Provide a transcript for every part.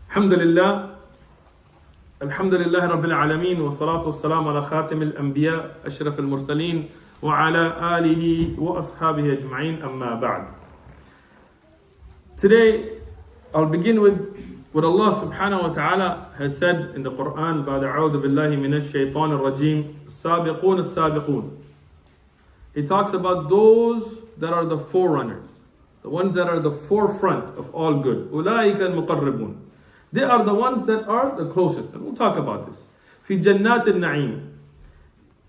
Alhamdulillah, Alhamdulillah Rabbil Alameen, wa salatu wa salam ala khatim al-anbiya, ashraf al-mursaleen, wa ala alihi wa ashabihi ajma'in, amma ba'd. Today, I'll begin with what Allah subhanahu wa ta'ala has said in the Quran, ba'da a'udhu billahi minash shaitan al-rajim, sabiqun as-sabiqun. He talks about those that are the forerunners, the ones that are the forefront of all good. Ulaika al-muqarribun. They are the ones that are the closest. And we'll talk about this. Fi jannat al-na'im.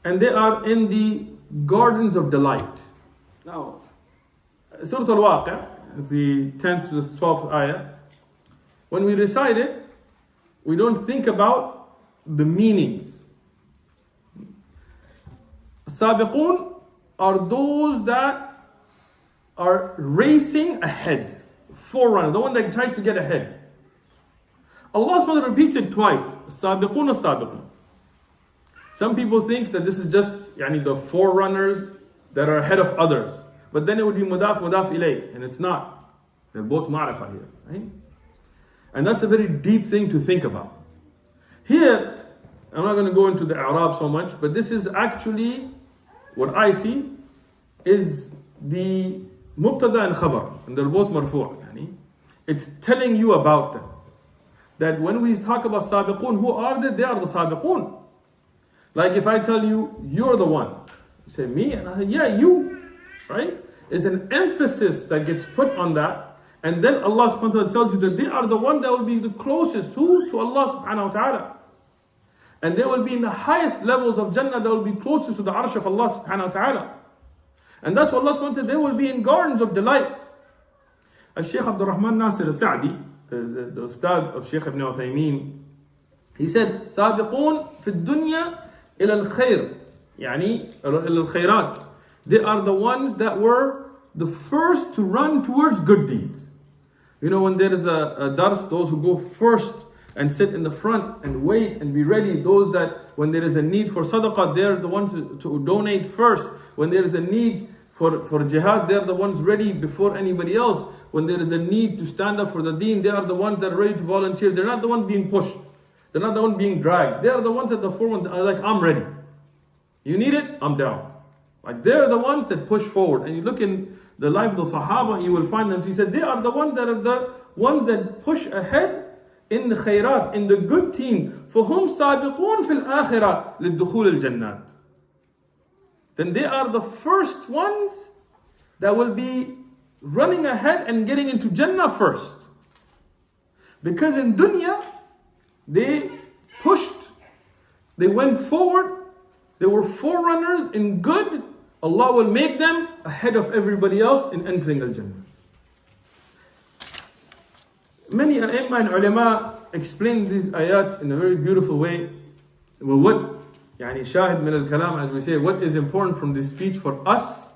And they are in the gardens of delight. Now, Surah Al-Waqi', it's the 10th to the 12th ayah. When we recite it, we don't think about the meanings. Sabiqun are those that are racing ahead. Forerunner, the one that tries to get ahead. Allah SWT repeats it twice. Sabiqun as-sabiqun. Some people think that this is just the forerunners that are ahead of others. But then it would be mudaf ilay. And it's not. They're both ma'rifah here. Right? And that's a very deep thing to think about. Here, I'm not going to go into the i'rab so much, but this is actually, what I see, is the mubtada and khabar. And they're both marfu'. It's telling you about them. That when we talk about sabiqun, who are they? They are the sabiqun. Like if I tell you, you're the one. You say, me? And I say, yeah, you. Right? There's an emphasis that gets put on that. And then Allah subhanahu wa ta'ala tells you that they are the one that will be the closest to Allah subhanahu wa ta'ala. And they will be in the highest levels of Jannah, that will be closest to the arsh of Allah subhanahu wa ta'ala. And that's what Allah subhanahu wa ta'ala, they will be in gardens of delight. As Sheikh Abdul Rahman Nasir al-Sa'di, the Ustad of Sheikh Ibn Uthman, he said, سابقون في الدنيا إلى الخير, يعني إلى الخيرات. They are the ones that were the first to run towards good deeds. You know, when there is a dars, those who go first and sit in the front and wait and be ready, those that when there is a need for sadaqah, they're the ones to donate first. When there is a need for jihad, they're the ones ready before anybody else. When there is a need to stand up for the deen, they are the ones that are ready to volunteer. They're not the ones being pushed. They're not the ones being dragged. They are the ones at the forefront that are like, I'm ready. You need it? I'm down. Like they're the ones that push forward. And you look in the life of the Sahaba, you will find them. He said, they are the ones that push ahead in the khairat, in the good team. فَهُمْ سَابِقُونَ فِي الْآخِرَةِ لِلدُّخُولِ الْجَنَّاتِ. Then they are the first ones that will be running ahead and getting into Jannah first. Because in dunya, they pushed, they went forward, they were forerunners in good. Allah will make them ahead of everybody else in entering Al-Jannah. Many a'imma and ulama explain these ayat in a very beautiful way. Well, what shahid min al-kalam, as we say, what is important from this speech for us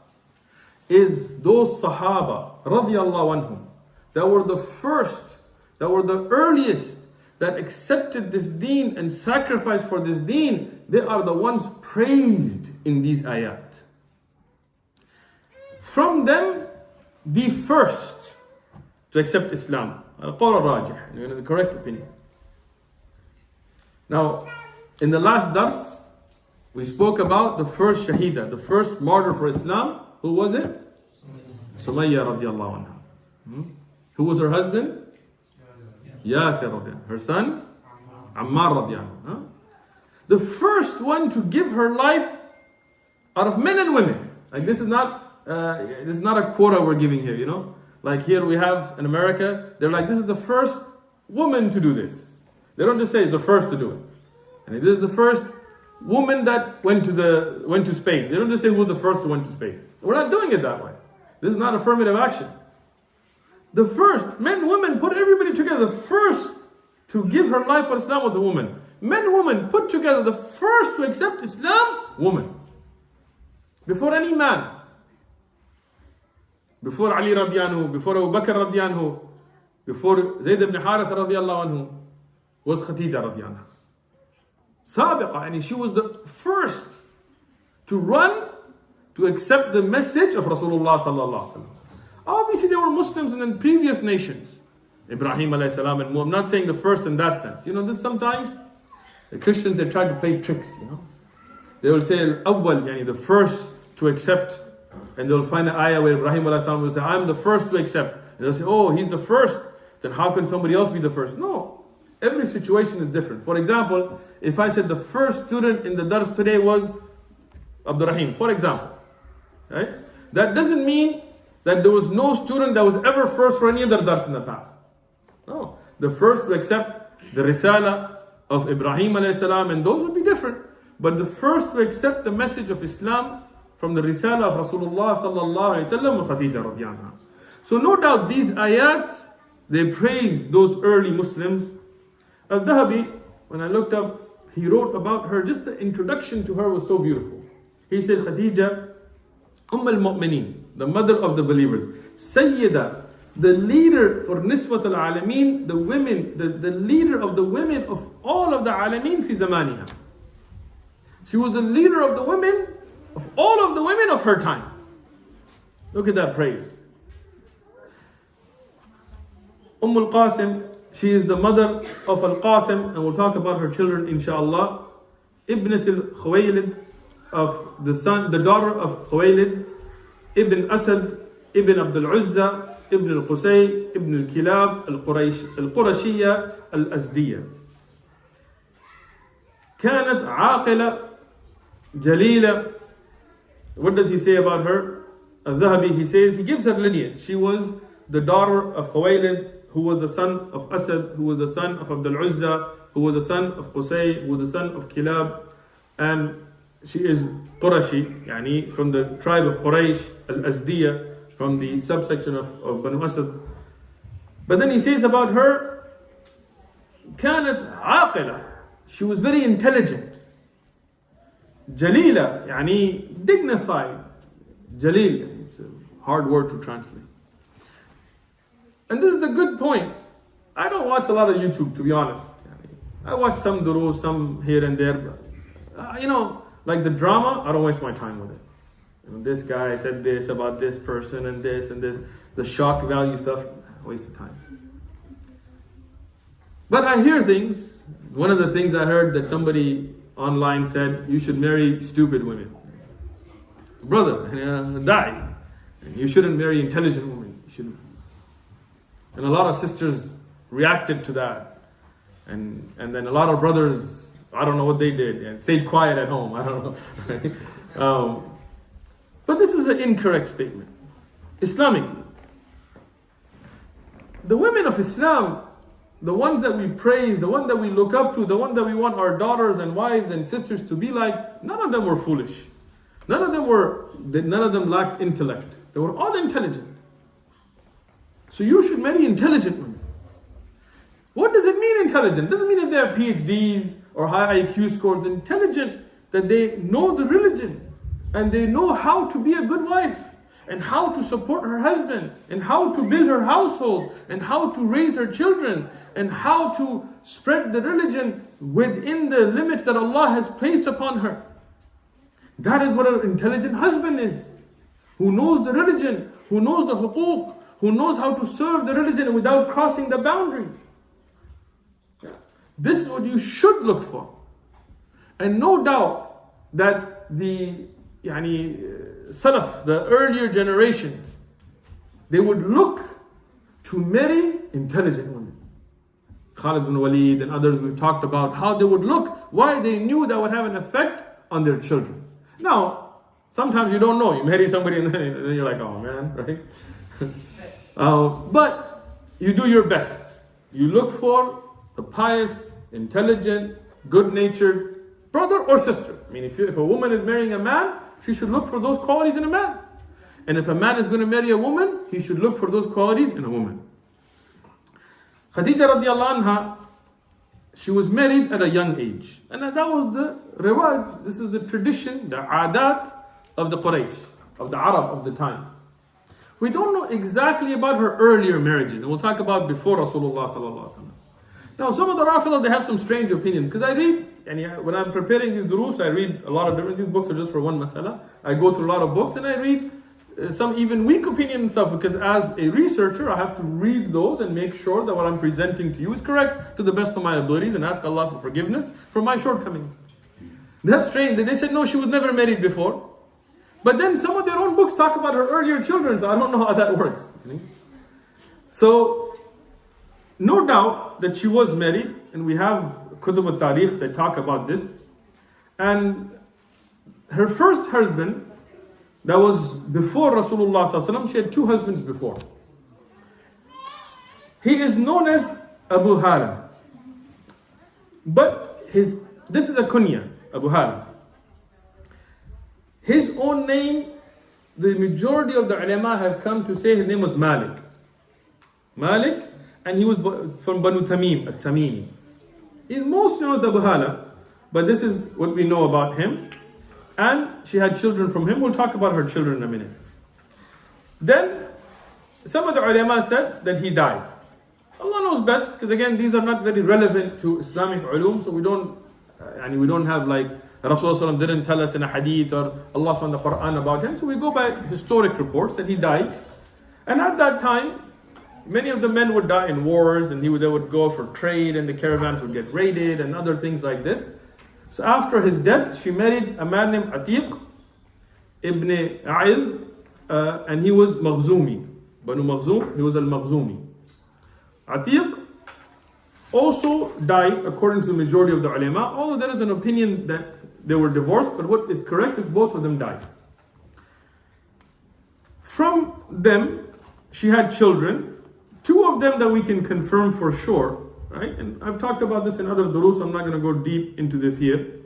is those Sahaba radiyallahu anhum that were the first, that were the earliest, that accepted this deen and sacrificed for this deen. They are the ones praised in these ayat. From them, the first to accept Islam. Al-Qawl al-Rajih, the correct opinion. Now, in the last dars, we spoke about the first Shahida, the first martyr for Islam. Who was it? Sumayya radiallahu anha. Who was her husband? Yasir radiallahu. Her son? Ammar radiallahu anhu. The first one to give her life out of men and women. Like this is not a quota we're giving here, Like here we have in America, they're like, this is the first woman to do this. They don't just say it's the first to do it. And this is the first woman that went to space. They don't just say who was the first who went to space. We're not doing it that way. This is not affirmative action. The first, men, women, put everybody together. The first to give her life for Islam was a woman. Men, women, put together. The first to accept Islam, woman. Before any man. Before Ali radiallahu anhu, before Abu Bakr radiallahu anhu, before Zayd ibn Harith radiallahu anhu, was Khadijah radiallahu anhu. Sabiqa, and she was the first to run to accept the message of Rasulullah sallallahu alaihi wasallam. Obviously there were Muslims in the previous nations. Ibrahim alayhi salam and I'm not saying the first in that sense. This sometimes the Christians, they try to play tricks, They will say al-awwal, yani the first to accept, and they'll find an ayah where Ibrahim alayhi salam will say, I'm the first to accept. And they'll say, oh, he's the first, then how can somebody else be the first? No, every situation is different. For example, if I said the first student in the dars today was Abdurrahim, for example, right? That doesn't mean that there was no student that was ever first for any other dars in the past. No, the first to accept the risala of Ibrahim alayhi salam, and those would be different. But the first to accept the message of Islam from the risala of Rasulullah sallallahu alayhi wasallam wa Khadijah radiyallahu anha. So no doubt these ayat, they praise those early Muslims. Al-Dhahabi, when I looked up, he wrote about her, just the introduction to her was so beautiful. He said, Khadijah, al-Mu'mineen, the mother of the believers, Sayyida, the leader for Niswat al-Alameen, the women, the leader of the women of all of the Alameen fi zamaniha. She was the leader of the women, of all of the women of her time. Look at that praise. Al-Qasim, she is the mother of Al-Qasim, and we'll talk about her children inshallah. Ibnat al-Khuwaylid, of the daughter of Khuwaylid, Ibn Asad, Ibn Abdul Uzza, Ibn al-Qusay, Ibn al-Kilab, al-Qurashiyya, al-Azdiyya. كانت عاقلة جليلة. What does he say about her? Al-Dhahabi, he says, he gives her lineage. She was the daughter of Khuwaylid, who was the son of Asad, who was the son of Abdul Uzza, who was the son of Qusay, who was the son of Kilab, and she is Qurashi, yani from the tribe of Quraysh, al-Azdiyya, from the subsection of Banu Asad. But then he says about her, كانت عاقلة, she was very intelligent. Jalila, yani dignified. Jalil, it's a hard word to translate. And this is the good point. I don't watch a lot of YouTube, to be honest. I watch some durus, some here and there, but like the drama, I don't waste my time with it. This guy said this about this person and this, the shock value stuff, waste of time. But I hear things. One of the things I heard that somebody online said, you should marry stupid women. Brother, die. You shouldn't marry intelligent women. You shouldn't. And a lot of sisters reacted to that. And then a lot of brothers, I don't know what they did, and stayed quiet at home. I don't know. But this is an incorrect statement. Islamically, the women of Islam, the ones that we praise, the ones that we look up to, the ones that we want our daughters and wives and sisters to be like, none of them were foolish. None of them lacked intellect. They were all intelligent. So you should marry intelligent women. What does it mean intelligent? It doesn't mean if they have PhDs or high IQ scores. Intelligent, that they know the religion and they know how to be a good wife and how to support her husband and how to build her household and how to raise her children and how to spread the religion within the limits that Allah has placed upon her. That is what an intelligent husband is, who knows the religion, who knows the huquq, who knows how to serve the religion without crossing the boundaries. This is what you should look for. And no doubt that the Salaf, the earlier generations, they would look to marry intelligent women. Khalid bin Walid and others we've talked about how they would look, why they knew that would have an effect on their children. Now, sometimes you don't know. You marry somebody and then you're like, oh man, right? But you do your best. You look for the pious, intelligent, good-natured brother or sister. I mean, if a woman is marrying a man, she should look for those qualities in a man. And if a man is going to marry a woman, he should look for those qualities in a woman. Khadijah radiallahu anha, she was married at a young age. And that was the riwaj, this is the tradition, the adat of the Quraysh, of the Arab of the time. We don't know exactly about her earlier marriages, and we'll talk about before Rasulullah sallallahu alaihi wasallam. Now, some of the Rafidah, they have some strange opinions, because I read, and when I'm preparing these durus, I read a lot of different, these books are just for one masala. I go through a lot of books and I read some even weak opinion and stuff, because as a researcher, I have to read those and make sure that what I'm presenting to you is correct to the best of my abilities and ask Allah for forgiveness for my shortcomings. That's strange. They said, no, she was never married before. But then some of their own books talk about her earlier children, so I don't know how that works. So, no doubt that she was married, and we have Kutub al-Tariq that talk about this. And her first husband, that was before Rasulullah sallallahu alaihi wasallam, she had two husbands before. He is known as Abu Hala. But this is a kunya, Abu Hala. His own name, the majority of the ulama have come to say his name was Malik. Malik, and he was from Banu Tamim, at-Tamimi. He's most known as Abu Hala, but this is what we know about him. And she had children from him. We'll talk about her children in a minute. Then, some of the ulama said that he died. Allah knows best, because again, these are not very relevant to Islamic ulum, so we don't have like, Rasulullah didn't tell us in a hadith or Allah in the Quran about him, so we go by historic reports that he died. And at that time, many of the men would die in wars, and they would go for trade, and the caravans would get raided, and other things like this. So after his death, she married a man named Atiq ibn A'il, and he was Makhzumi. Banu Makhzum, he was al-Makhzumi. Atiq also died according to the majority of the ulama, although there is an opinion that they were divorced, but what is correct is both of them died. From them, she had children, two of them that we can confirm for sure. Right? And I've talked about this in other durus, I'm not going to go deep into this here.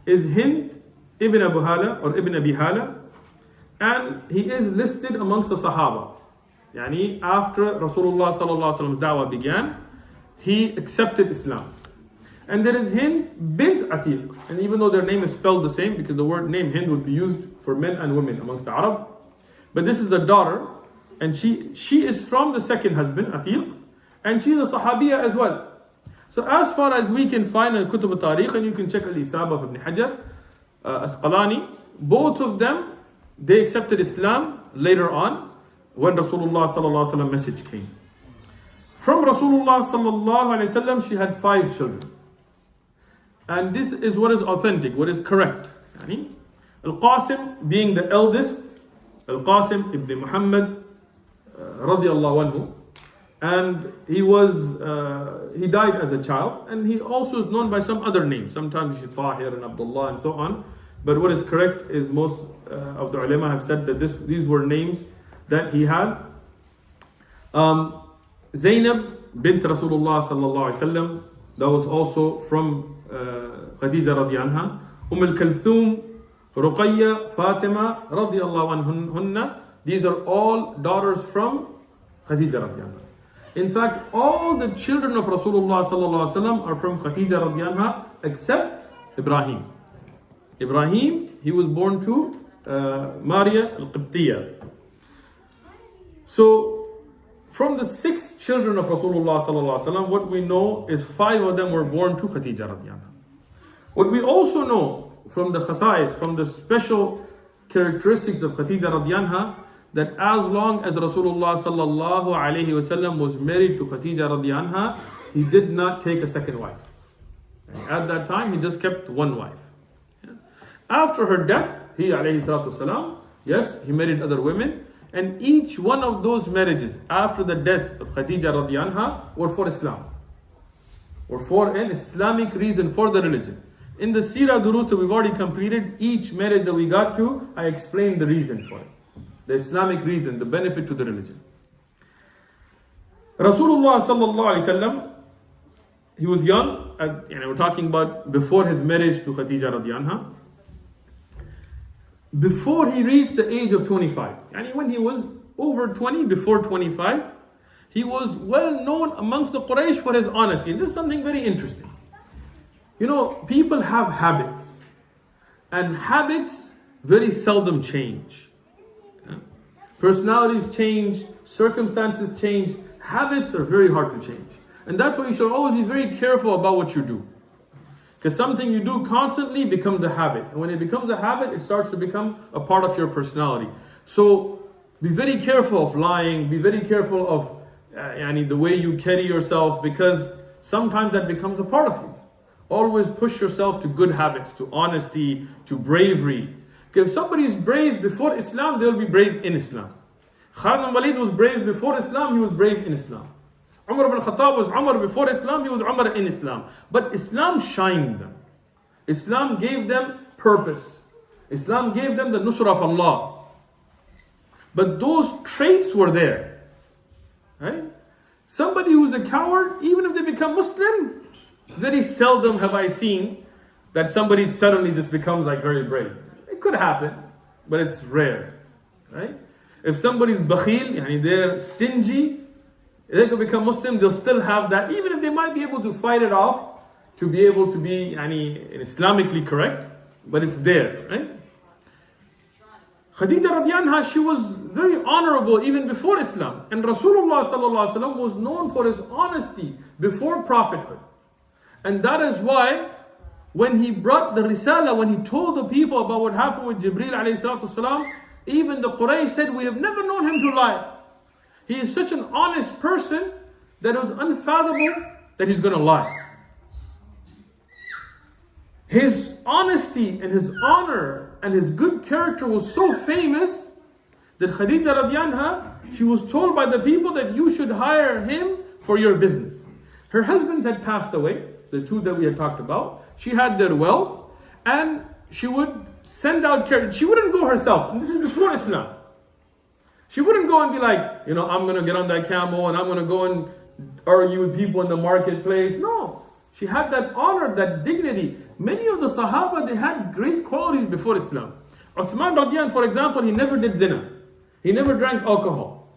Is Hind ibn Abu Hala or Ibn Abi Hala, and he is listed amongst the Sahaba. Yani after Rasulullah sallallahu alaihi wasallam's da'wah began, he accepted Islam. And there is Hind bint Atiq, and even though their name is spelled the same, because the word name Hind would be used for men and women amongst the Arab, but this is the daughter, and she is from the second husband, Atiq, and she's a Sahabiya as well. So as far as we can find in Kutub al-Tariq, and you can check al-Isaba of Ibn Hajar, Asqalani, both of them, they accepted Islam later on when Rasulullah sallallahu alaihi wasallam message came. From Rasulullah sallallahu alaihi wasallam, she had 5 children. And this is what is authentic, what is correct. Al-Qasim being the eldest, Al-Qasim ibn Muhammad radiyallahu anhu, and he died as a child, and he also is known by some other names. Sometimes he's Tahir and Abdullah and so on. But what is correct is most of the ulama have said that these were names that he had. Zainab bint Rasulullah sallallahu alaihi wasallam, that was also from Khadijah radiyallahu anha. Al-Kalthum, Ruqayya, Fatima radiyallahu anhunna. These are all daughters from Khadijah radiyallahu anha. In fact, all the children of Rasulullah sallallahu alaihi wasallam are from Khadijah radiyallahu anha, except Ibrahim. Ibrahim, he was born to Maria al-Qibtiyya. So, from the 6 children of Rasulullah sallallahu alaihi wasallam, what we know is 5 of them were born to Khadijah radiyallahu anha. What we also know from the khasa'is, from the special characteristics of Khadijah radiyallahu anha, that as long as Rasulullah sallallahu alaihi wasallam was married to Khadijah radiyallahu anha, he did not take a second wife. At that time, he just kept one wife. After her death, he alayhi salatu wasalam, yes, he married other women, and each one of those marriages after the death of Khadijah radiyallahu anha were for Islam, or for an Islamic reason for the religion. In the Seerah Durus that we've already completed, each marriage that we got to, I explained the reason for it. The Islamic reason, the benefit to the religion. Rasulullah sallallahu alaihi wasallam, he was young, we're talking about before his marriage to Khadijah radiyallahu anha. Before he reached the age of 25, and when he was over 20, before 25, he was well known amongst the Quraysh for his honesty. And this is something very interesting. People have habits, and habits very seldom change. Personalities change, circumstances change, habits are very hard to change. And that's why you should always be very careful about what you do. Because something you do constantly becomes a habit. And when it becomes a habit, it starts to become a part of your personality. So Be very careful of lying. Be very careful of the way you carry yourself, because sometimes that becomes a part of you. Always push yourself to good habits, to honesty, to bravery. If somebody is brave before Islam, they'll be brave in Islam. Khalid bin Walid was brave before Islam, he was brave in Islam. Umar ibn Khattab was Umar before Islam, he was Umar in Islam. But Islam shined them. Islam gave them purpose. Islam gave them the nusrah of Allah. But those traits were there. Right? Somebody who's a coward, even if they become Muslim, very seldom have I seen that somebody suddenly just becomes like very brave. It could happen, but it's rare. Right? If somebody's bakhil, they're stingy, they could become Muslim, they'll still have that, even if they might be able to fight it off, to be able to be Islamically correct, but it's there. Right? Khadijah radiallahu anha, she was very honorable even before Islam. And Rasulullah sallallahu alaihi wasallam was known for his honesty before prophethood. And that is why when he brought the Risala, when he told the people about what happened with Jibreel alayhi salatu wasalam, even the Quraysh said, we have never known him to lie. He is such an honest person that it was unfathomable that he's going to lie. His honesty and his honor and his good character was so famous that Khadijah radiallahu anha, she was told by the people that you should hire him for your business. Her husbands had passed away, the two that we had talked about. She had their wealth, and she would send out carriage. She wouldn't go herself. And this is before Islam. She wouldn't go and be like, I'm going to get on that camel and I'm going to go and argue with people in the marketplace. No. She had that honor, that dignity. Many of the Sahaba, they had great qualities before Islam. Uthman radiallahu anh, for example, he never did zina. He never drank alcohol.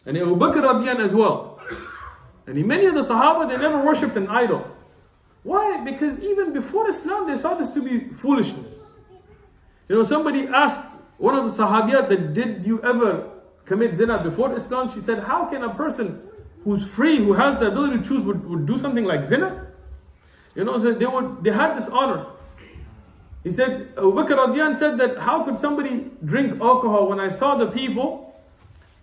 And Abu Bakr radiallahu anh as well. And many of the Sahaba, they never worshipped an idol. Why? Because even before Islam, they saw this to be foolishness. Somebody asked one of the Sahabiyat that, did you ever commit zina before Islam? She said, how can a person who's free, who has the ability to choose, would do something like zina? So they had this honor. He said, Abu Bakr radiallahu anh said that, how could somebody drink alcohol when I saw the people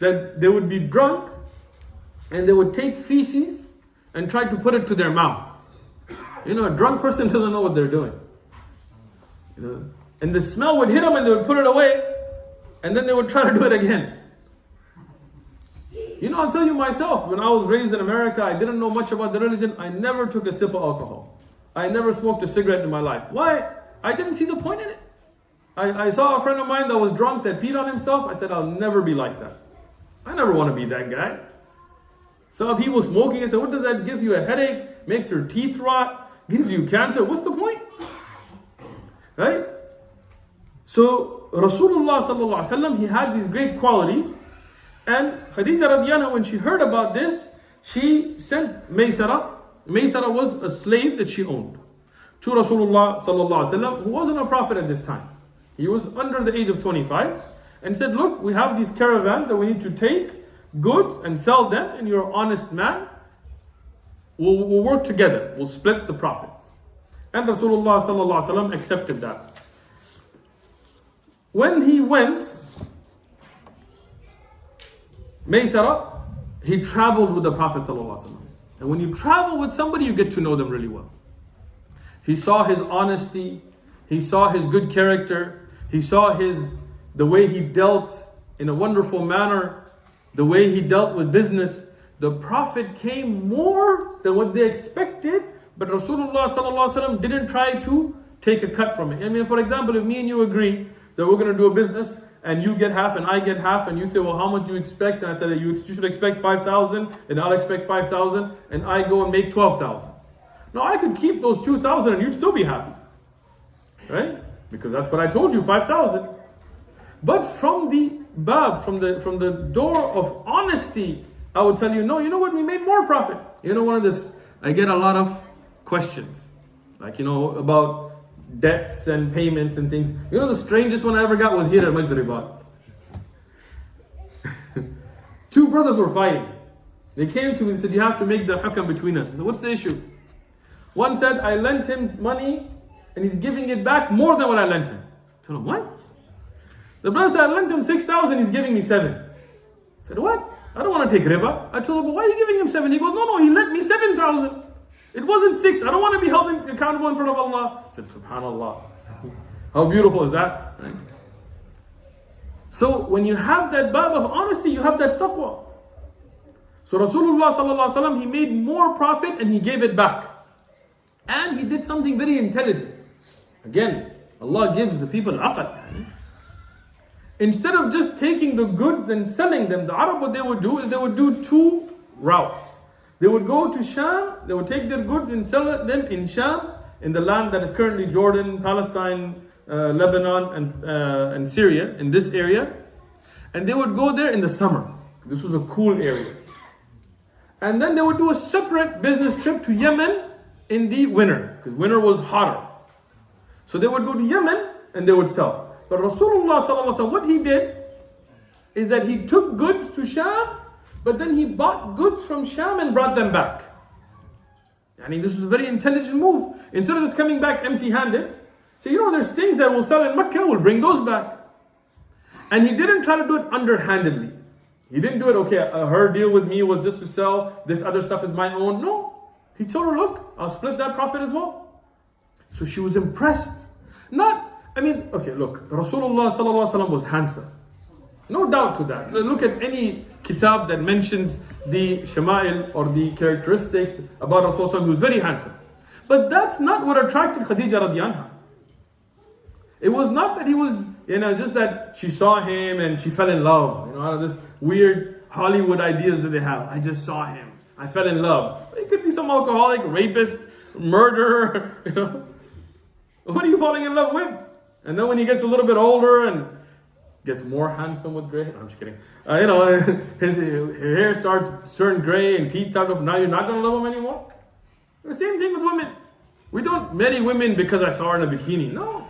that they would be drunk and they would take feces and try to put it to their mouth. A drunk person doesn't know what they're doing. And the smell would hit them and they would put it away and then they would try to do it again. I'll tell you myself, when I was raised in America, I didn't know much about the religion. I never took a sip of alcohol. I never smoked a cigarette in my life. Why? I didn't see the point in it. I saw a friend of mine that was drunk, that peed on himself. I said, I'll never be like that. I never want to be that guy. Saw people smoking. I said, what does that give you? A headache? Makes your teeth rot? Gives you cancer? What's the point? Right? So Rasulullah sallallahu alaihi wasallam, he had these great qualities. And Khadijah radiallahu anha, when she heard about this, she sent Maysara. Maysara was a slave that she owned to Rasulullah sallallahu alaihi wasallam, who wasn't a prophet at this time. He was under the age of 25, and said, look, we have these caravans that we need to take goods and sell them, and you're an honest man. We'll work together. We'll split the profits. And Rasulullah sallallahu alaihi wasallam accepted that. When he went, Maysara, he traveled with the Prophet sallallahu alaihi wasallam. And when you travel with somebody, you get to know them really well. He saw his honesty. He saw his good character. He saw the way he dealt in a wonderful manner, the way he dealt with business. The Prophet came more than what they expected, but Rasulullah sallallahu alaihi wasallam didn't try to take a cut from it. For example, if me and you agree that we're going to do a business, and you get half and I get half, and you say, well, how much do you expect? And I said, you should expect 5,000, and I'll expect 5,000, and I go and make 12,000. Now I could keep those 2,000 and you'd still be happy. Right? Because that's what I told you, 5,000. But from the bab, from the door of honesty, I would tell you, no, you know what, we made more profit. I get a lot of questions. About debts and payments and things. The strangest one I ever got was here at Masjid Ribat. Two brothers were fighting. They came to me and said, you have to make the hukam between us. I said, what's the issue? One said, I lent him money and he's giving it back more than what I lent him. I told him, what? The brother said, I lent him 6,000, he's giving me 7. said, what? I don't want to take riba. I told him, but why are you giving him 7? He goes, no, he lent me 7,000. It wasn't 6. I don't want to be held accountable in front of Allah. I said, subhanallah. How beautiful is that? Right? So when you have that bab of honesty, you have that taqwa. So Rasulullah sallallahu alaihi wasallam, he made more profit and he gave it back. And he did something very intelligent. Again, Allah gives the people aql. Instead of just taking the goods and selling them, the Arab, what they would do is they would do 2 routes. They would go to Sham, they would take their goods and sell them in Sham, in the land that is currently Jordan, Palestine, Lebanon, and Syria, in this area. And they would go there in the summer. This was a cool area. And then they would do a separate business trip to Yemen in the winter, because winter was hotter. So they would go to Yemen and they would sell. But Rasulullah sallallahu alaihi wasallam, what he did is that he took goods to Sham, but then he bought goods from Sham and brought them back. I mean, this was a very intelligent move. Instead of just coming back empty-handed, so there's things that we'll sell in Mecca, we'll bring those back. And he didn't try to do it underhandedly. He didn't do it, okay, her deal with me was just to sell, this other stuff is my own. No. He told her, look, I'll split that profit as well. So she was impressed. Look, Rasulullah sallallahu alaihi wasallam was handsome. No doubt to that. Look at any kitab that mentions the shama'il or the characteristics about Rasulullah, he was very handsome. But that's not what attracted Khadijah radiyallahu anha. It was not that he was, just that she saw him and she fell in love. Out of this weird Hollywood ideas that they have. I just saw him. I fell in love. He could be some alcoholic, rapist, murderer. What are you falling in love with? And then when he gets a little bit older and gets more handsome with gray. No, I'm just kidding. His hair starts turning gray and teeth start up. Now you're not going to love him anymore? The same thing with women. We don't marry women because I saw her in a bikini. No.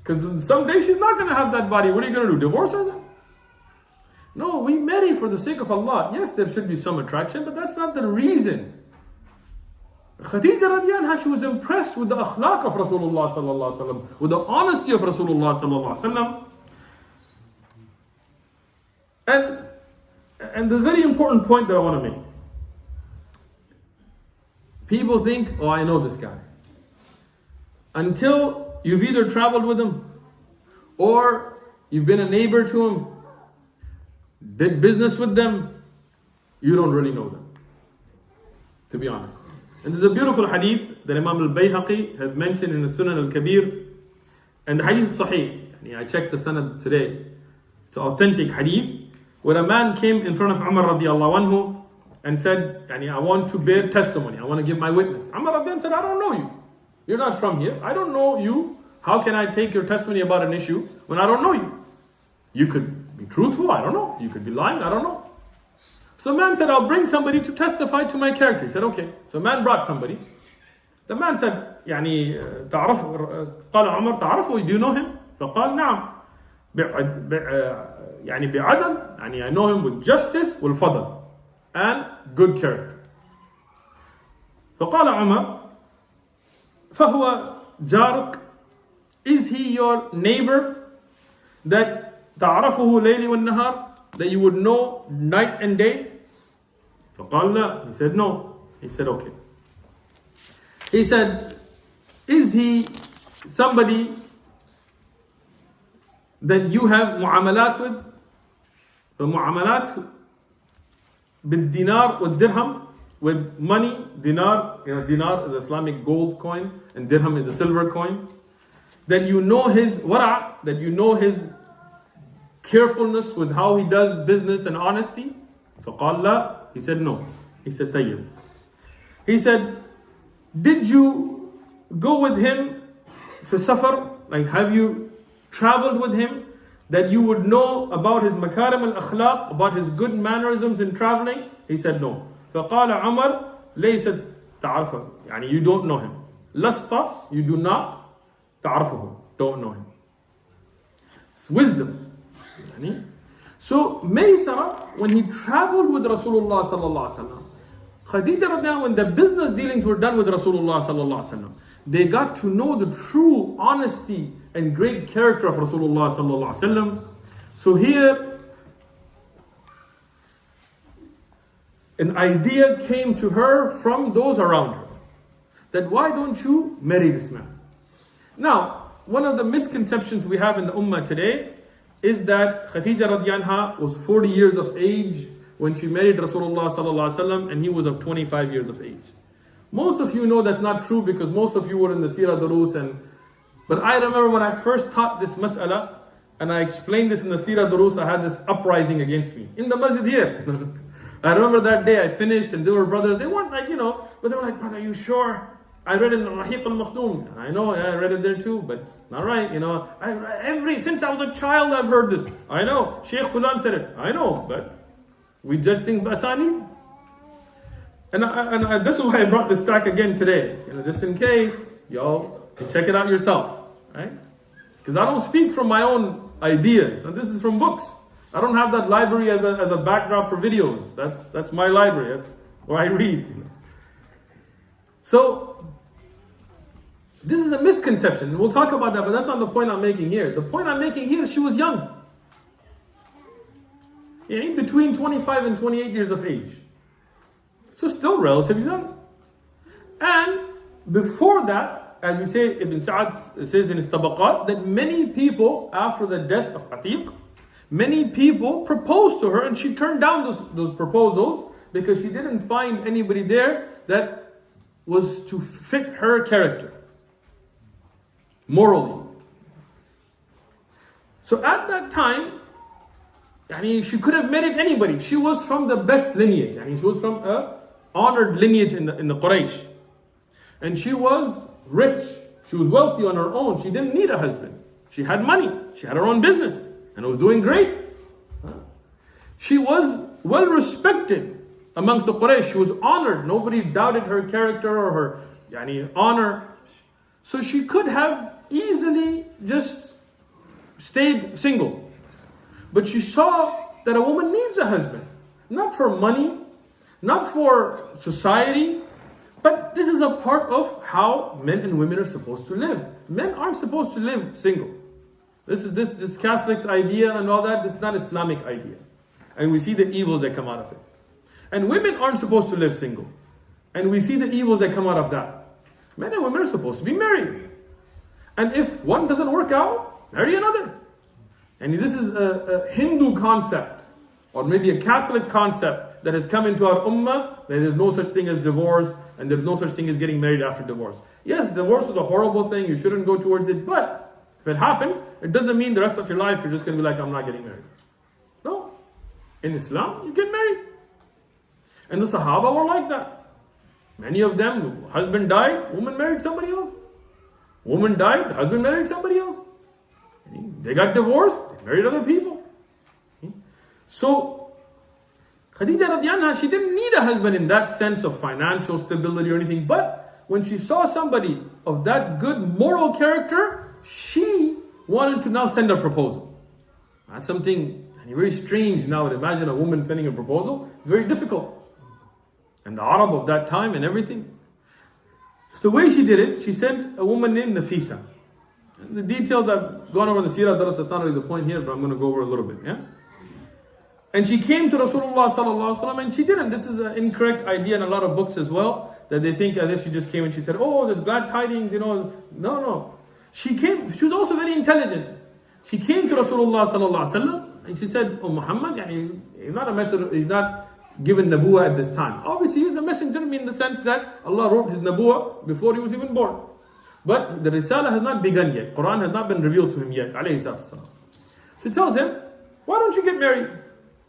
Because someday she's not going to have that body. What are you going to do? Divorce her then? No, we marry for the sake of Allah. Yes, there should be some attraction, but that's not the reason. Khadijah radiyallahu anha, she was impressed with the akhlaq of Rasulullah sallallahu alaihi wasallam, with the honesty of Rasulullah sallallahu alaihi wasallam. And the very important point that I want to make. People think, oh, I know this guy. Until you've either traveled with him, or you've been a neighbor to him, did business with them, you don't really know them, to be honest. And there's a beautiful hadith that Imam al-Bayhaqi has mentioned in the Sunan al-Kabir, and the hadith is sahih. I checked the sanad today. It's an authentic hadith, where a man came in front of Umar radiallahu anhu and said, I want to bear testimony, I want to give my witness. Umar radiallahu anhu said, I don't know you. You're not from here. I don't know you. How can I take your testimony about an issue when I don't know you? You could be truthful, I don't know. You could be lying, I don't know. So the man said, I'll bring somebody to testify to my character. He said, okay. So the man brought somebody. The man said, تعرف قال عمر تعرفه, do you know him? فقال نعم. بعدل, I know him with justice والفضل and good character. فقال عمر فهو جارك, is he your neighbor that تعرفه ليل والنهار, that you would know night and day? فقال لا. He said no. He said okay. He said, is he somebody that you have mu'amalat with? The mu'amalat بالدينار والدرهم, with money. Dinar is the Islamic gold coin and dirham is a silver coin. That you know his wara', that you know his carefulness with how he does business and honesty. فقال لا. He said no. He said طيب. He said, did you go with him for safar? Like, have you traveled with him that you would know about his makarim al-akhlaq, about his good mannerisms in traveling? He said no. فقال عمر ليست تعرفه, you don't know him. لست, you do not. تعرفه, don't know him. It's wisdom. So Maysara, when he traveled with Rasulullah sallallahu alaihi wasallam, Khadijah radhiyallahu, when the business dealings were done with Rasulullah sallallahu alaihi wasallam, they got to know the true honesty and great character of Rasulullah sallallahu alaihi wasallam. So here, an idea came to her from those around her that why don't you marry this man? Now, one of the misconceptions we have in the ummah today is that Khadija radiallahu anha was 40 years of age when she married Rasulullah sallallahu alaihi wasallam, and he was of 25 years of age. Most of you know that's not true because most of you were in the Sirah Durus, but I remember when I first taught this mas'ala and I explained this in the Sirah Durus, I had this uprising against me in the masjid here. I remember that day I finished and there were brothers, they weren't like, but they were like, brother, are you sure? I read it in Rahiq al-Makhdoom. I know, I read it there too, but it's not right, since I was a child I've heard this. I know, Sheikh Fulan said it. I know, but we just think Basani. And this is why I brought this stack again today. Just in case, y'all can check it out yourself, right? Because I don't speak from my own ideas. Now, this is from books. I don't have that library as a backdrop for videos. That's my library. That's where I read. So, this is a misconception. We'll talk about that, but that's not the point I'm making here. The point I'm making here is she was young. Between 25 and 28 years of age. So still relatively young. And before that, as you say, Ibn Sa'ad says in his Tabaqat, that many people, after the death of Atiq, many people proposed to her and she turned down those proposals because she didn't find anybody there that was to fit her character, morally. So at that time, she could have married anybody. She was from the best lineage. She was from a honored lineage in the Quraysh. And she was rich. She was wealthy on her own. She didn't need a husband. She had money. She had her own business and was doing great. She was well respected amongst the Quraysh. She was honored. Nobody doubted her character or her honor. So she could have easily just stayed single. But she saw that a woman needs a husband. Not for money, not for society, but this is a part of how men and women are supposed to live. Men aren't supposed to live single. This Catholic's idea and all that, this is not Islamic idea. And we see the evils that come out of it. And women aren't supposed to live single. And we see the evils that come out of that. Men and women are supposed to be married. And if one doesn't work out, marry another. And this is a Hindu concept, or maybe a Catholic concept that has come into our ummah, that there is no such thing as divorce, and there's no such thing as getting married after divorce. Yes, divorce is a horrible thing, you shouldn't go towards it, but if it happens, it doesn't mean the rest of your life you're just going to be like, I'm not getting married. No. In Islam, you get married. And the Sahaba were like that. Many of them, husband died, woman married somebody else. Woman died, the husband married somebody else. They got divorced, they married other people. So, Khadija radiallahu anha, she didn't need a husband in that sense of financial stability or anything, but when she saw somebody of that good moral character, she wanted to now send a proposal. That's something very strange now to imagine a woman sending a proposal. It's very difficult. And the Arab of that time and everything. So the way she did it, she sent a woman named Nafisa. The details I've gone over in the Sirah Daras, that's not really the point here, but I'm going to go over a little bit, yeah? And she came to Rasulullah sallallahu alaihi wasallam, and she didn't. This is an incorrect idea in a lot of books as well, that they think as if she just came and she said, oh, there's glad tidings, No. She was also very intelligent. She came to Rasulullah sallallahu alaihi wasallam, and she said, oh Muhammad, he's not a messenger, he's not given nabuwa at this time. Obviously he's a messenger in the sense that Allah wrote his nabuwa before he was even born. But the Risala has not begun yet. Quran has not been revealed to him yet. So he tells him, why don't you get married?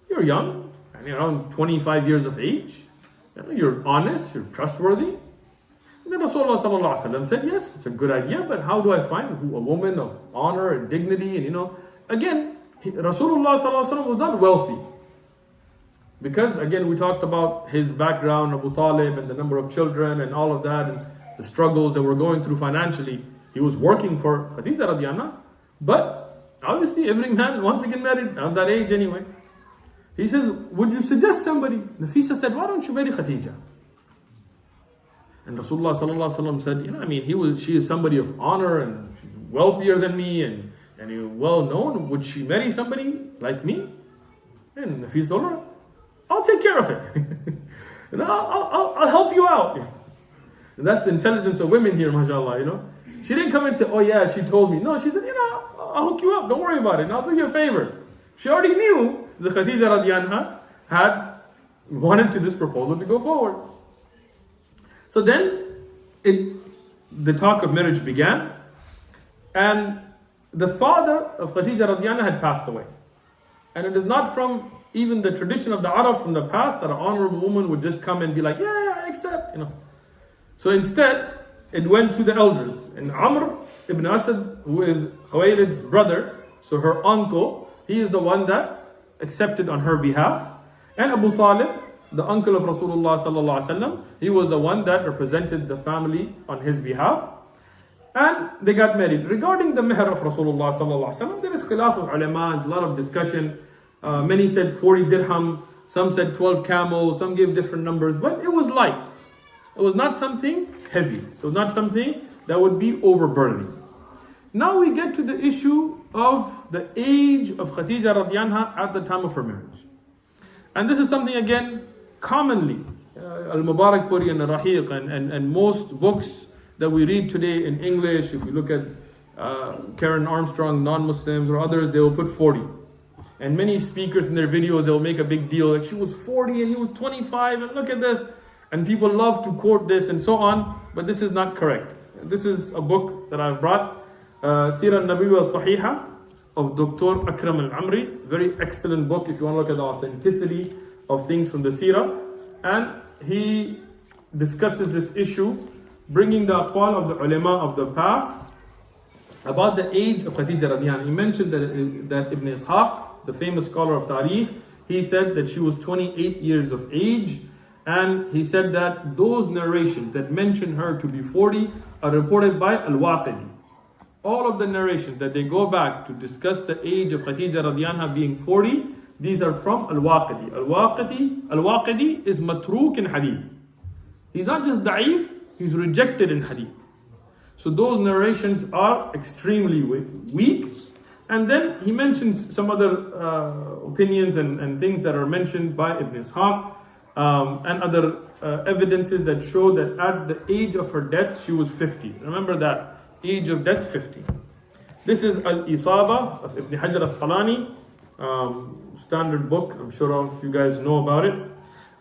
You're young, around 25 years of age. You're honest, you're trustworthy. And then Rasulullah sallallahu alaihi wasallam said, yes, it's a good idea, but how do I find a woman of honor and dignity? And again, Rasulullah sallallahu alaihi wasallam was not wealthy. Because again, we talked about his background, Abu Talib, and the number of children and all of that, and the struggles that we're going through financially. He was working for Khadija radiallahu anha, but obviously every man wants to get married at that age anyway. He says, would you suggest somebody? Nafisa said, why don't you marry Khadija? And Rasulullah sallallahu alaihi wasallam said, she is somebody of honor and she's wealthier than me and well known. Would she marry somebody like me? And Nafisa told her, I'll take care of it. You know, I'll help you out. And that's the intelligence of women here, mashallah, you know. She didn't come and say, oh yeah, she told me. No, she said, you know, I'll hook you up. Don't worry about it. And I'll do you a favor. She already knew the Khadija radiallahu anha had wanted to this proposal to go forward. So then the talk of marriage began, and the father of Khadija radiallahu anha had passed away. And it is not from even the tradition of the Arab from the past that an honorable woman would just come and be like, yeah, I accept, you know. So instead, it went to the elders. And Amr ibn Asad, who is Khuwaylid's brother, so her uncle, he is the one that accepted on her behalf. And Abu Talib, the uncle of Rasulullah sallallahu alaihi wasallam, he was the one that represented the family on his behalf. And they got married. Regarding the mehr of Rasulullah sallallahu alaihi wasallam, there is khilaf of ulama, a lot of discussion. Many said 40 dirham, some said 12 camels, some gave different numbers, but it was light. It was not something heavy. It was not something that would be overburdening. Now we get to the issue of the age of Khadija radiallahu anha at the time of her marriage. And this is something, again, commonly, Al-Mubarak Puri and Al-Rahiq and most books that we read today in English, if you look at Karen Armstrong, non-Muslims or others, they will put 40. And many speakers in their videos, they'll make a big deal, like she was 40 and he was 25, and look at this. And people love to quote this and so on, but this is not correct. This is a book that I've brought, Sirah Nabiyya Sahiha of Dr. Akram Al-Amri. Very excellent book if you want to look at the authenticity of things from the Sirah. And he discusses this issue, bringing the aqwal of the ulama of the past about the age of Khadija radiallahu anha. He mentioned that Ibn Ishaq, the famous scholar of Tariq, he said that she was 28 years of age. And he said that those narrations that mention her to be 40 are reported by Al-Waqidi. All of the narrations that they go back to discuss the age of Khadija radiallahu anha being 40, these are from Al-Waqidi. Al-Waqidi is matruk in hadith. He's not just da'if, he's rejected in hadith. So those narrations are extremely weak. And then he mentions some other opinions and things that are mentioned by Ibn Ishaq. And other evidences that show that at the age of her death, she was 50. Remember that, age of death, 50. This is Al-Isaba of Ibn Hajar Asqalani, standard book. I'm sure all of you guys know about it.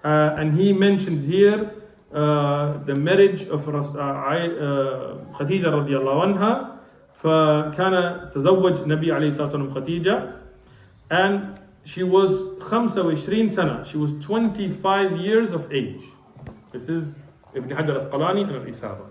And he mentions here the marriage of Khadija radiallahu anha. فكان تزوج نبي عليه الصلاة والسلام خديجة. And she was 25 sana. She was 25 years of age. This is Ibn Hajar Asqalani and Al-Isaba.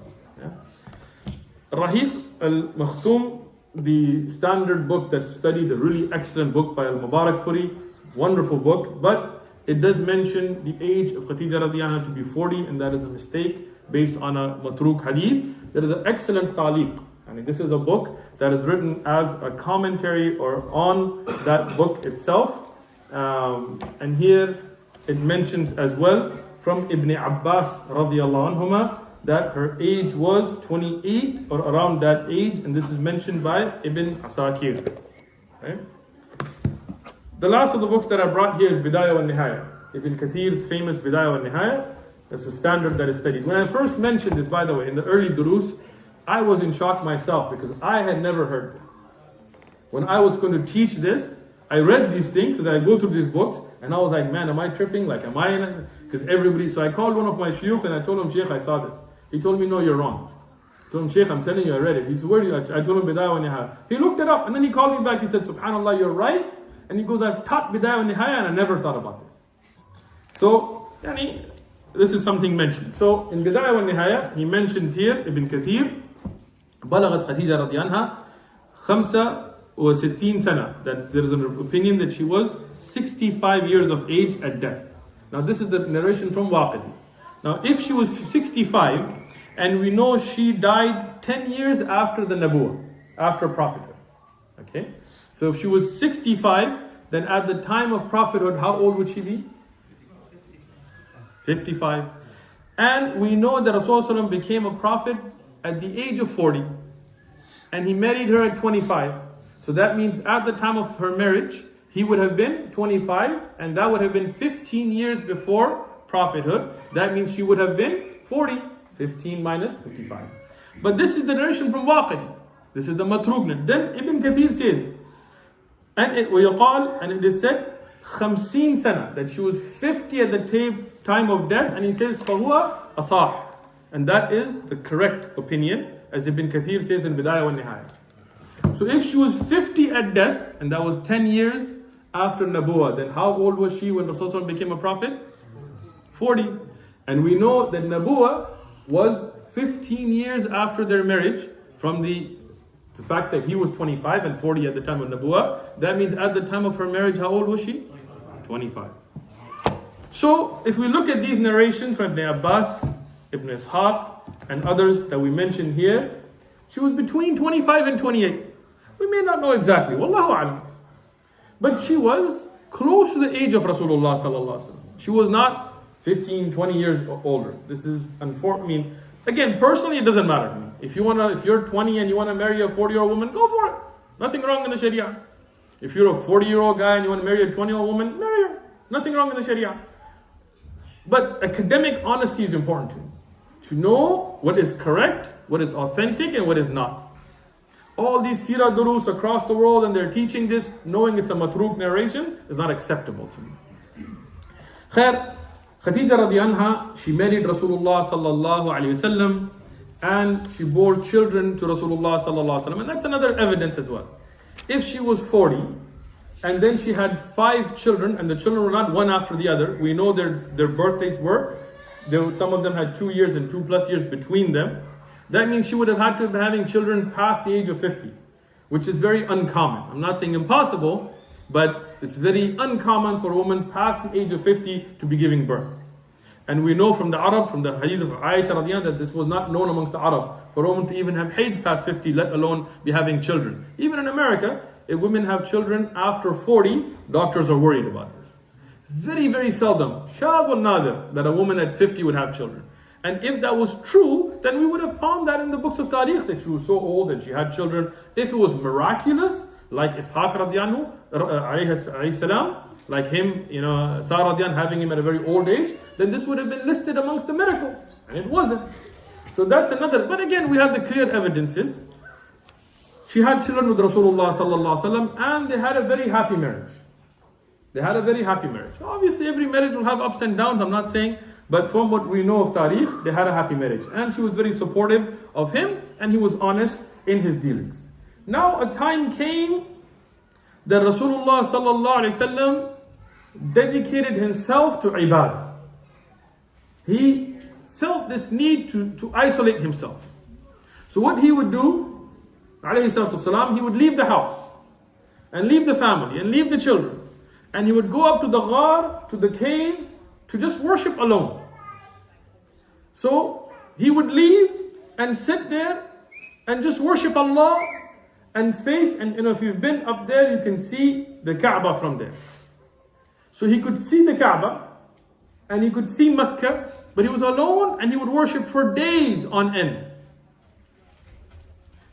Rahiq Al-Makhtum, the standard book that studied, a really excellent book by Al-Mubarak Puri, wonderful book, but it does mention the age of Khadija radiallahu anha to be 40, and that is a mistake based on a matruk hadith. There is an excellent taliq. I mean, this is a book that is written as a commentary or on that book itself. And here it mentions as well from Ibn Abbas radiallahu anhuma that her age was 28 or around that age, and this is mentioned by Ibn Asakir. Okay? The last of the books that I brought here is Bidayah wa Nihaya, Ibn Kathir's famous Bidayah wa Nihaya. That's a standard that is studied. When I first mentioned this, by the way, in the early durus, I was in shock myself because I had never heard this. When I was going to teach this, I read these things, so that I go through these books, and I was like, man, am I tripping? Like, am I? Because everybody, so I called one of my Sheikh and I told him, Sheikh, I saw this. He told me, no, you're wrong. I told him, Sheikh, I'm telling you, I read it. He said, where do you? I told him, Bidayah wa Nihaya. He looked it up, and then he called me back. He said, Subhanallah, you're right. And he goes, I've taught Bidayah wa Nihaya, and I never thought about this. So, this is something mentioned. So, in Bidayah wa Nihaya, he mentions here, Ibn Kathir, بلغت خديجة رضي عنها 65 سنة, that there is an opinion that she was 65 years of age at death. Now this is the narration from Waqidi. Now if she was 65, and we know she died 10 years after the Nabuwah, after prophethood. Okay? So if she was 65, then at the time of prophethood, how old would she be? 55. And we know that Rasulullah became a prophet at the age of 40, and he married her at 25. So that means at the time of her marriage, he would have been 25, and that would have been 15 years before prophethood. That means she would have been 40. 15 minus 55. But this is the narration from Waqidi. This is the Matruk. Then Ibn Kathir says, and it is said, 50 sana, that she was 50 at the time of death, and he says, فَهُوَ أَصَاحٌ, and that is the correct opinion, as Ibn Kathir says in Bidayah wa Nihayah. So if she was 50 at death, and that was 10 years after Nabuwah, then how old was she when Rasulullah became a prophet? 40. And we know that Nabuwah was 15 years after their marriage, from the fact that he was 25 and 40 at the time of Nabuwah. That means at the time of her marriage, how old was she? 25. So if we look at these narrations from Ibn Abbas, Ibn Ishaq, and others that we mentioned here, she was between 25 and 28. We may not know exactly, Wallahu alam. But she was close to the age of Rasulullah sallallahu alaihi wasallam. She was not 15, 20 years older. This is unfortunate. Again, personally, it doesn't matter to me. If you're 20 and you want to marry a 40-year-old woman, go for it. Nothing wrong in the Sharia. If you're a 40-year-old guy and you want to marry a 20-year-old woman, marry her. Nothing wrong in the Sharia. But academic honesty is important to me. To know what is correct, what is authentic, and what is not. All these seerah durus across the world, and they're teaching this, knowing it's a matruk narration, is not acceptable to me. Khair, Khadijah radiallahu anha, she married Rasulullah sallallahu alayhi wasallam, and she bore children to Rasulullah sallallahu alayhi wasallam. And that's another evidence as well. If she was 40, and then she had 5 children, and the children were not one after the other, we know their birth dates were, some of them had 2 years and 2+ years between them. That means she would have had to be having children past the age of 50, which is very uncommon. I'm not saying impossible, but it's very uncommon for a woman past the age of 50 to be giving birth. And we know from the Arab, from the hadith of Aisha radiallahu anha, that this was not known amongst the Arab for a woman to even have haid past 50, let alone be having children. Even in America, if women have children after 40, doctors are worried about this. It's very, very seldom, shad wal nadir, that a woman at 50 would have children. And if that was true, then we would have found that in the books of Tariq, that she was so old that she had children. If it was miraculous, like Ishaq radiallahu alayhi salam, like him, Sarah radiallahu having him at a very old age, then this would have been listed amongst the miracles. And it wasn't. So that's another. But again, we have the clear evidences. She had children with Rasulullah sallallahu alaihi wasallam, and they had a very happy marriage. They had a very happy marriage. Obviously, every marriage will have ups and downs, I'm not saying, but from what we know of Tariq, they had a happy marriage. And she was very supportive of him, and he was honest in his dealings. Now a time came that Rasulullah sallallahu alaihi wasallam dedicated himself to ibadah. He felt this need to isolate himself. So what he would do, alayhi salatu wasalam, he would leave the house, and leave the family, and leave the children. And he would go up to the ghar, to the cave, to just worship alone. So he would leave and sit there and just worship Allah and face, and if you've been up there, you can see the Kaaba from there. So he could see the Kaaba and he could see Mecca, but he was alone and he would worship for days on end.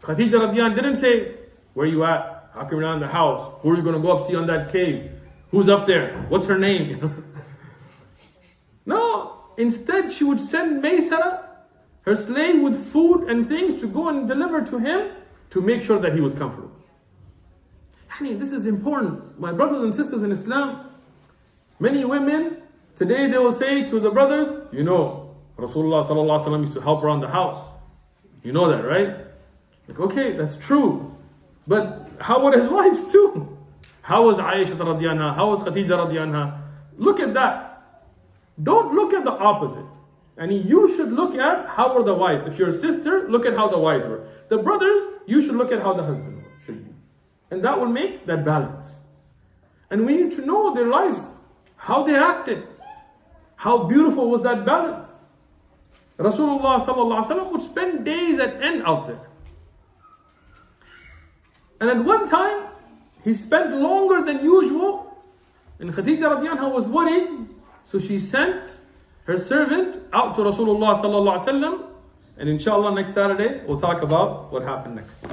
Khadijah radiallahu anha didn't say, "Where you at? How come you're not in the house? Who are you going to go up see on that cave? Who's up there? What's her name?" No, instead she would send Maysara, her slave, with food and things to go and deliver to him to make sure that he was comfortable. I mean, this is important. My brothers and sisters in Islam, many women, today they will say to the brothers, Rasulullah sallallahu alaihi wasallam used to help around the house. You know that, right? Like, okay, that's true. But how were his wives too? How was Aisha radiallahu anha? How was Khadijah radiallahu anha? Look at that. Don't look at the opposite. And you should look at how were the wives. If you're a sister, look at how the wives were. The brothers, you should look at how the husband should be. And that will make that balance. And we need to know their lives, how they acted. How beautiful was that balance. Rasulullah sallallahu alaihi wasallam would spend days at end out there. And at one time, he spent longer than usual. And Khadijah radiallahu anha was worried. So she sent her servant out to Rasulullah sallallahu alaihi wasallam. And inshallah next Saturday, we'll talk about what happened next.